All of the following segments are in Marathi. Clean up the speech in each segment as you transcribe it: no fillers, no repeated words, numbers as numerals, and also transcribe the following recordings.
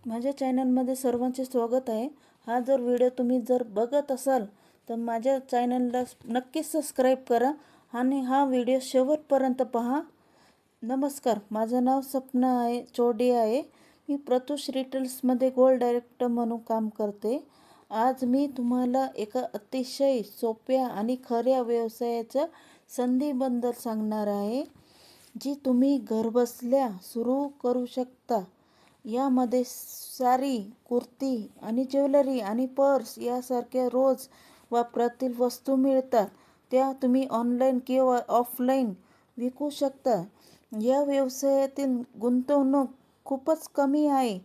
माझ्या चॅनलमध्ये सर्वांचे स्वागत आहे। हा जर व्हिडिओ तुम्ही बघत असाल तर माझ्या चॅनलला नक्कीच सबस्क्राईब करा आणि हा व्हिडिओ शेवटपर्यंत पहा। नमस्कार, माझं नाव सपना आहे चोडी आहे। मी प्रतुष रिटेल्समध्ये गोल्ड डायरेक्टर म्हणून काम करते। आज मी तुम्हाला एका अतिशय सोप्या आणि खऱ्या व्यवसायाच्या संधीबद्दल सांगणार आहे, जी तुम्ही घरबसल्या सुरू करू शकता। यामध्ये साडी, कुर्ती आणि ज्वेलरी आणि पर्स यासारख्या रोज वापरातील वस्तू मिळतात। त्या तुम्ही ऑनलाईन किंवा ऑफलाईन विकू शकता। या व्यवसायातील गुंतवणूक खूपच कमी आहे।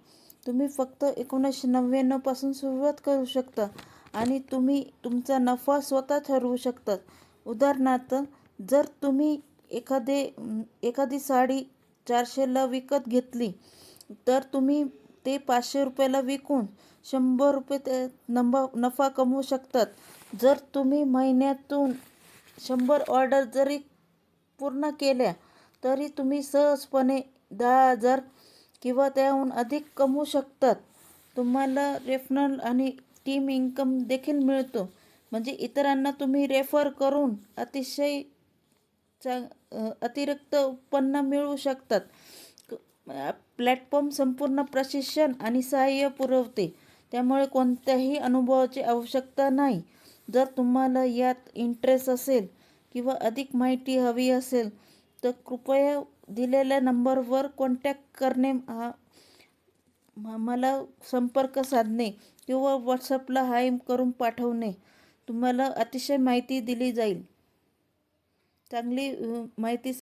तुम्ही फक्त 1999 पासून सुरुवात करू शकता आणि तुम्ही तुमचा नफा स्वतः ठरवू शकता। उदाहरणार्थ, जर तुम्ही एखादी साडी 400ला विकत घेतली तर तुम्ही ते 500 रुपयाला विकून 100 रुपये नफा कमवू शकतात। जर तुम्ही महिन्यातून 100 ऑर्डर जरी पूर्ण केल्या तरी तुम्ही सहजपणे 10,000 किंवा त्याहून अधिक कमवू शकतात। तुम्हाला रेफरल आणि टीम इन्कम देखील मिळतो, म्हणजे इतरांना तुम्ही रेफर करून अतिरिक्त उत्पन्न मिळवू शकतात। प्लॅटफॉर्म संपूर्ण प्रशिक्षण आणि सहाय्य पुरवते, त्यामुळे कोणत्याही अनुभवाची आवश्यकता नाही। जर तुम्हाला यात इंटरेस्ट असेल किंवा अधिक माहिती हवी असेल तर कृपया दिलेल्या नंबरवर कॉन्टॅक्ट करणे, मला संपर्क साधणे किंवा व्हॉट्सअपला हाय करून पाठवणे। तुम्हाला अतिशय माहिती दिली जाईल। चांगली माहिती